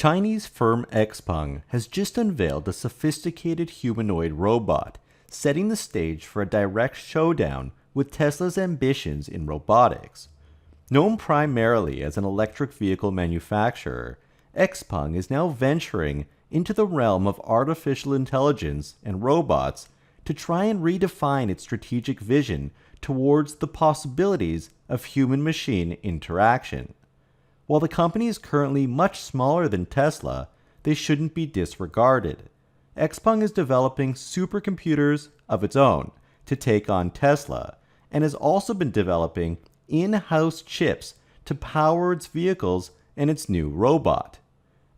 Chinese firm Xpeng has just unveiled a sophisticated humanoid robot, setting the stage for a direct showdown with Tesla's ambitions in robotics. Known primarily as an electric vehicle manufacturer, Xpeng is now venturing into the realm of artificial intelligence and robots to try and redefine its strategic vision towards the possibilities of human-machine interaction. While the company is currently much smaller than Tesla, they shouldn't be disregarded. Xpeng is developing supercomputers of its own to take on Tesla, and has also been developing in-house chips to power its vehicles and its new robot.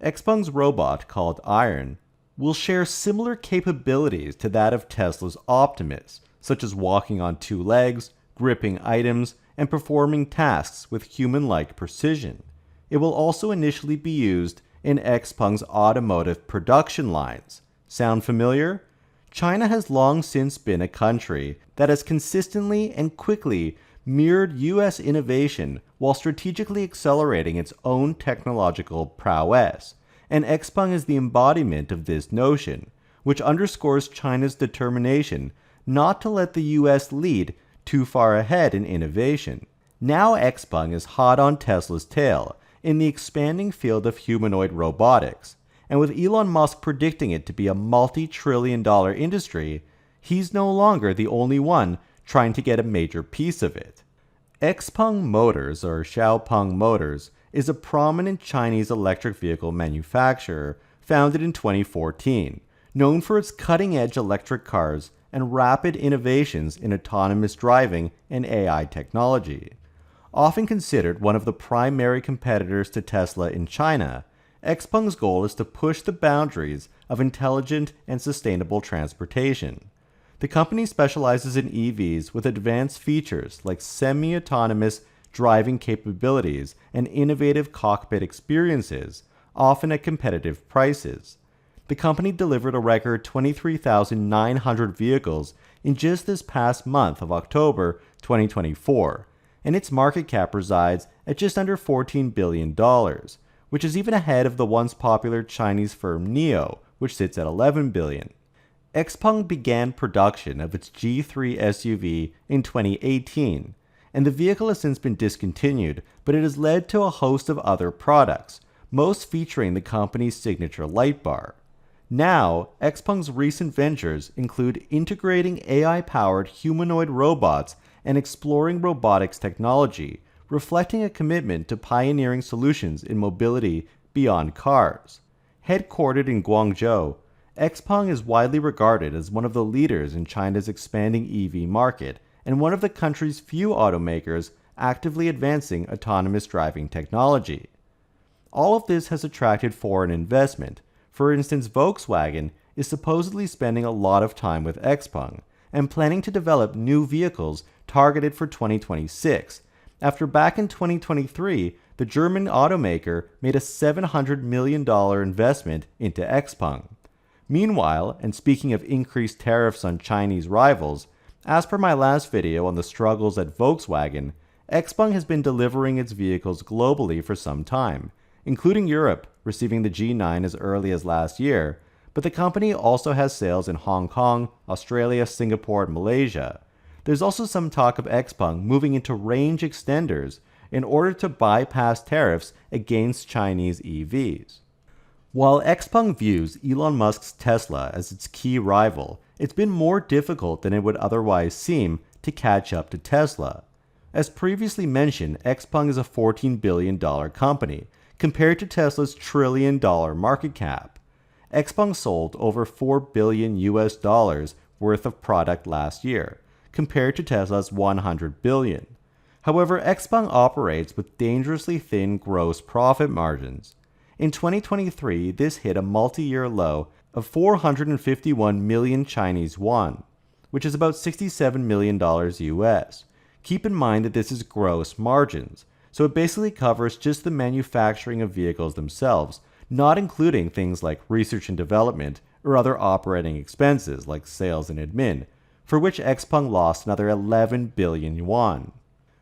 Xpeng's robot, called Iron, will share similar capabilities to that of Tesla's Optimus, such as walking on two legs, gripping items, and performing tasks with human-like precision. It will also initially be used in Xpeng's automotive production lines. Sound familiar? China has long since been a country that has consistently and quickly mirrored US innovation while strategically accelerating its own technological prowess, and Xpeng is the embodiment of this notion, which underscores China's determination not to let the US lead too far ahead in innovation. Now Xpeng is hot on Tesla's tail in the expanding field of humanoid robotics, and with Elon Musk predicting it to be a multi-trillion-dollar industry, he's no longer the only one trying to get a major piece of it. Xpeng Motors, or Xpeng Motors, is a prominent Chinese electric vehicle manufacturer founded in 2014, known for its cutting-edge electric cars and rapid innovations in autonomous driving and AI technology. Often considered one of the primary competitors to Tesla in China, Xpeng's goal is to push the boundaries of intelligent and sustainable transportation. The company specializes in EVs with advanced features like semi-autonomous driving capabilities and innovative cockpit experiences, often at competitive prices. The company delivered a record 23,900 vehicles in just this past month of October 2024, and its market cap resides at just under $14 billion, which is even ahead of the once popular Chinese firm NIO, which sits at $11 billion. Xpeng began production of its G3 SUV in 2018, and the vehicle has since been discontinued, but it has led to a host of other products, most featuring the company's signature light bar. Now, Xpeng's recent ventures include integrating AI-powered humanoid robots and exploring robotics technology, reflecting a commitment to pioneering solutions in mobility beyond cars. Headquartered in Guangzhou, Xpeng is widely regarded as one of the leaders in China's expanding EV market and one of the country's few automakers actively advancing autonomous driving technology. All of this has attracted foreign investment. For instance, Volkswagen is supposedly spending a lot of time with Xpeng and planning to develop new vehicles targeted for 2026, after back in 2023, the German automaker made a $700 million investment into Xpeng. Meanwhile, and speaking of increased tariffs on Chinese rivals, as per my last video on the struggles at Volkswagen, Xpeng has been delivering its vehicles globally for some time, including Europe, receiving the G9 as early as last year, but the company also has sales in Hong Kong, Australia, Singapore, and Malaysia. There's also some talk of Xpeng moving into range extenders in order to bypass tariffs against Chinese EVs. While Xpeng views Elon Musk's Tesla as its key rival, it's been more difficult than it would otherwise seem to catch up to Tesla. As previously mentioned, Xpeng is a $14 billion company, compared to Tesla's $1 trillion market cap. Xpeng sold over $4 billion worth of product last year, compared to Tesla's $100 billion. However, Xpeng operates with dangerously thin gross profit margins. In 2023, this hit a multi-year low of 451 million Chinese yuan, which is about $67 million US. Keep in mind that this is gross margins, so it basically covers just the manufacturing of vehicles themselves, not including things like research and development or other operating expenses like sales and admin, for which Xpeng lost another 11 billion yuan.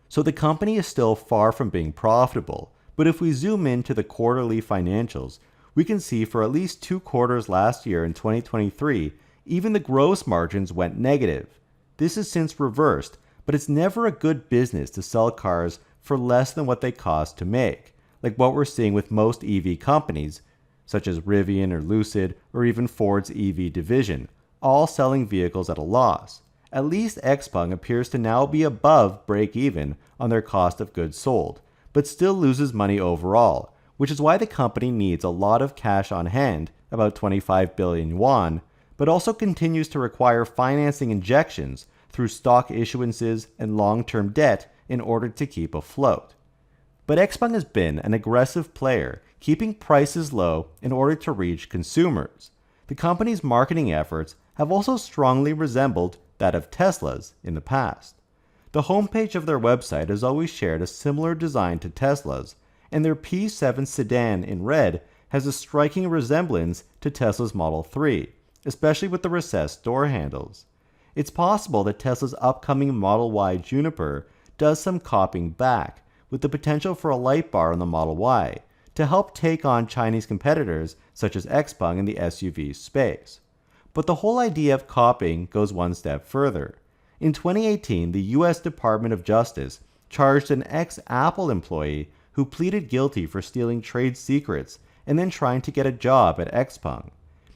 So the company is still far from being profitable, but if we zoom into the quarterly financials, we can see for at least 2 quarters last year in 2023, even the gross margins went negative. This has since reversed, but it's never a good business to sell cars for less than what they cost to make, like what we're seeing with most EV companies, such as Rivian or Lucid or even Ford's EV division, all selling vehicles at a loss. At least Xpeng appears to now be above break-even on their cost of goods sold, but still loses money overall, which is why the company needs a lot of cash on hand, about 25 billion yuan, but also continues to require financing injections through stock issuances and long-term debt in order to keep afloat. But Xpeng has been an aggressive player, keeping prices low in order to reach consumers. The company's marketing efforts have also strongly resembled that of Tesla's in the past. The homepage of their website has always shared a similar design to Tesla's, and their P7 sedan in red has a striking resemblance to Tesla's Model 3, especially with the recessed door handles. It's possible that Tesla's upcoming Model Y Juniper does some copying back, with the potential for a light bar on the Model Y, to help take on Chinese competitors such as Xpeng in the SUV space. But the whole idea of copying goes one step further. In 2018, the US Department of Justice charged an ex-Apple employee who pleaded guilty for stealing trade secrets and then trying to get a job at Xpeng.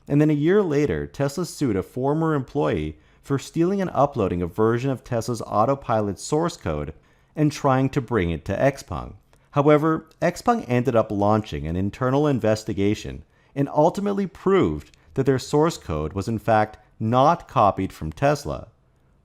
And then a year later, Tesla sued a former employee for stealing and uploading a version of Tesla's autopilot source code and trying to bring it to Xpeng. However, Xpeng ended up launching an internal investigation and ultimately proved that their source code was in fact not copied from Tesla.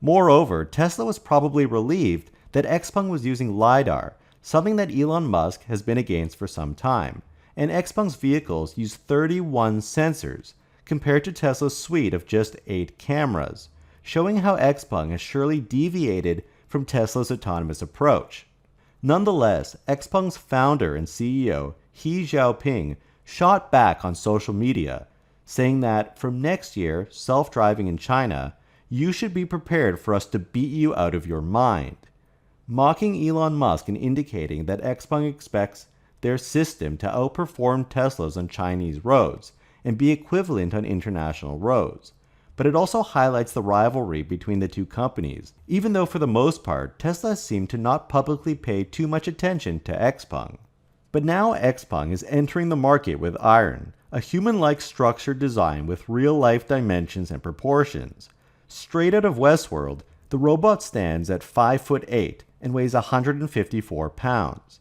Moreover, Tesla was probably relieved that Xpeng was using LiDAR, something that Elon Musk has been against for some time, and Xpeng's vehicles use 31 sensors, compared to Tesla's suite of just 8 cameras, showing how Xpeng has surely deviated from Tesla's autonomous approach. Nonetheless, Xpeng's founder and CEO, He Xiaoping, shot back on social media, saying that from next year, self-driving in China, you should be prepared for us to beat you out of your mind, mocking Elon Musk and indicating that Xpeng expects their system to outperform Tesla's on Chinese roads and be equivalent on international roads. But it also highlights the rivalry between the two companies, even though for the most part, Tesla seemed to not publicly pay too much attention to Xpeng. But now Xpeng is entering the market with Iron, a human-like structured design with real-life dimensions and proportions. Straight out of Westworld, the robot stands at 5'8" and weighs 154 pounds.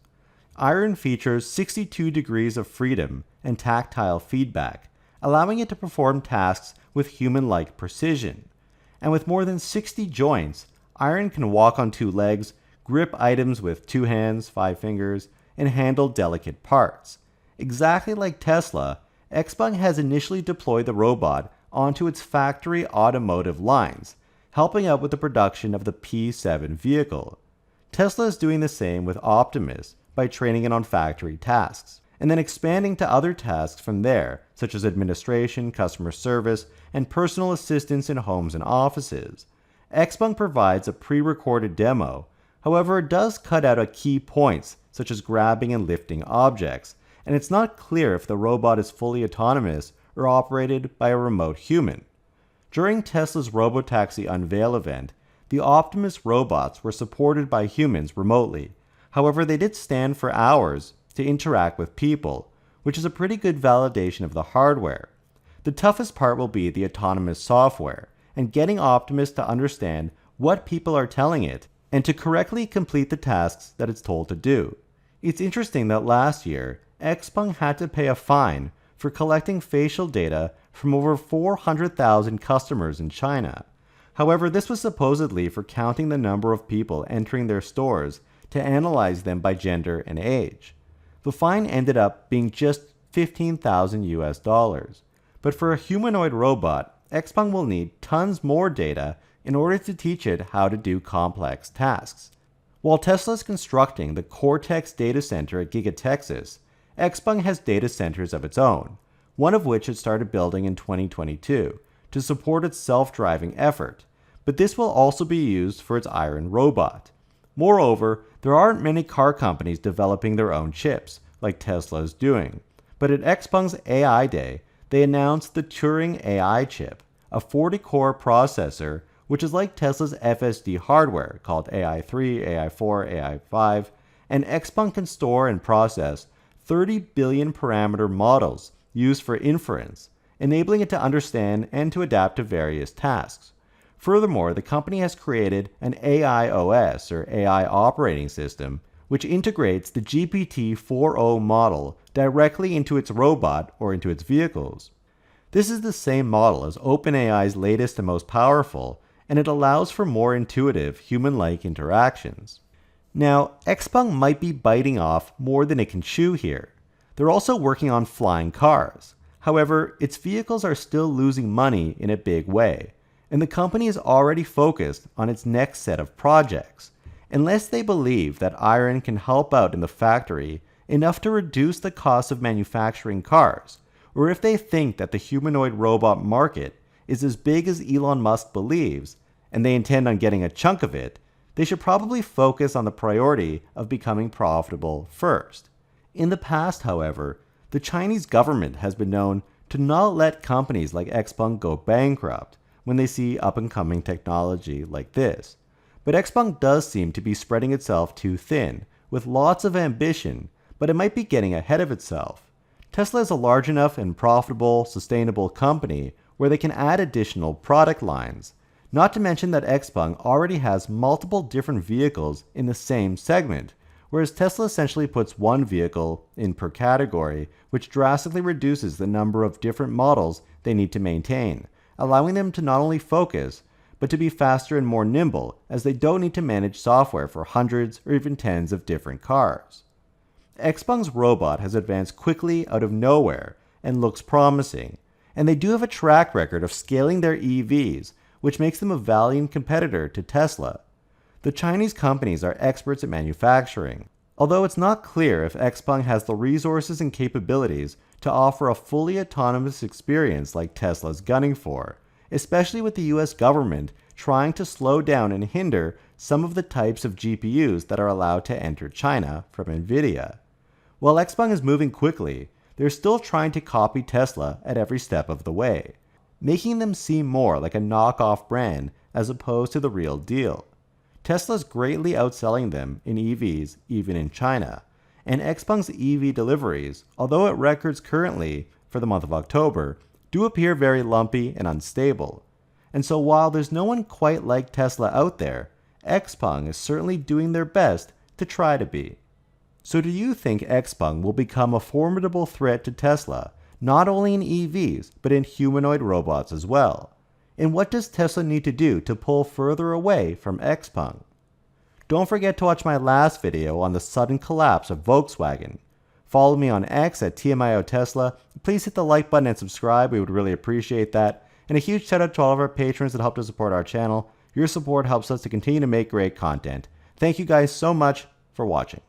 Iron features 62 degrees of freedom and tactile feedback, allowing it to perform tasks with human-like precision. And with more than 60 joints, Iron can walk on 2 legs, grip items with 2 hands, 5 fingers, and handle delicate parts. Exactly like Tesla, Xpeng has initially deployed the robot onto its factory automotive lines, helping out with the production of the P7 vehicle. Tesla is doing the same with Optimus by training it on factory tasks, and then expanding to other tasks from there, such as administration, customer service, and personal assistance in homes and offices. Xpeng provides a pre-recorded demo, however it does cut out key points such as grabbing and lifting objects, and it's not clear if the robot is fully autonomous or operated by a remote human. During Tesla's Robotaxi Unveil event, the Optimus robots were supported by humans remotely. However, they did stand for hours to interact with people, which is a pretty good validation of the hardware. The toughest part will be the autonomous software, and getting Optimus to understand what people are telling it, and to correctly complete the tasks that it's told to do. It's interesting that last year, Xpeng had to pay a fine for collecting facial data from over 400,000 customers in China. However, this was supposedly for counting the number of people entering their stores to analyze them by gender and age. The fine ended up being just $15,000 US. But for a humanoid robot, Xpeng will need tons more data in order to teach it how to do complex tasks. While Tesla is constructing the Cortex data center at Giga Texas, Xpeng has data centers of its own, one of which it started building in 2022 to support its self-driving effort, but this will also be used for its Iron robot. Moreover, there aren't many car companies developing their own chips, like Tesla is doing, But at Xpeng's AI Day, they announced the Turing AI chip, a 40-core processor which is like Tesla's FSD hardware called AI3, AI4, AI5, and Xpeng can store and process 30 billion parameter models used for inference, enabling it to understand and to adapt to various tasks. Furthermore, the company has created an AI OS, or AI operating system, which integrates the GPT-4o model directly into its robot or into its vehicles. This is the same model as OpenAI's latest and most powerful, and it allows for more intuitive, human-like interactions. Now, Xpeng might be biting off more than it can chew here. They're also working on flying cars. However, its vehicles are still losing money in a big way, and the company is already focused on its next set of projects. Unless they believe that iron can help out in the factory enough to reduce the cost of manufacturing cars, or if they think that the humanoid robot market is as big as Elon Musk believes, and they intend on getting a chunk of it, they should probably focus on the priority of becoming profitable first. In the past, however, the Chinese government has been known to not let companies like Xpeng go bankrupt when they see up-and-coming technology like this. But Xpeng does seem to be spreading itself too thin, with lots of ambition, but it might be getting ahead of itself. Tesla is a large enough and profitable, sustainable company where they can add additional product lines. Not to mention that Xpeng already has multiple different vehicles in the same segment, whereas Tesla essentially puts one vehicle in per category, which drastically reduces the number of different models they need to maintain, allowing them to not only focus, but to be faster and more nimble, as they don't need to manage software for hundreds or even tens of different cars. Xpeng's robot has advanced quickly out of nowhere and looks promising, and they do have a track record of scaling their EVs, which makes them a valiant competitor to Tesla. The Chinese companies are experts at manufacturing, although it's not clear if Xpeng has the resources and capabilities to offer a fully autonomous experience like Tesla's gunning for, especially with the US government trying to slow down and hinder some of the types of GPUs that are allowed to enter China from NVIDIA. While Xpeng is moving quickly, they're still trying to copy Tesla at every step of the way, making them seem more like a knockoff brand as opposed to the real deal. Tesla's greatly outselling them in EVs even in China, and Xpeng's EV deliveries, although at records currently for the month of October, do appear very lumpy and unstable. And so while there's no one quite like Tesla out there, Xpeng is certainly doing their best to try to be. So do you think Xpeng will become a formidable threat to Tesla, not only in EVs, but in humanoid robots as well? And what does Tesla need to do to pull further away from Xpeng? Don't forget to watch my last video on the sudden collapse of Volkswagen. Follow me on X at TMIOTesla. Please hit the like button and subscribe. We would really appreciate that. And a huge shout out to all of our patrons that help to support our channel. Your support helps us to continue to make great content. Thank you guys so much for watching.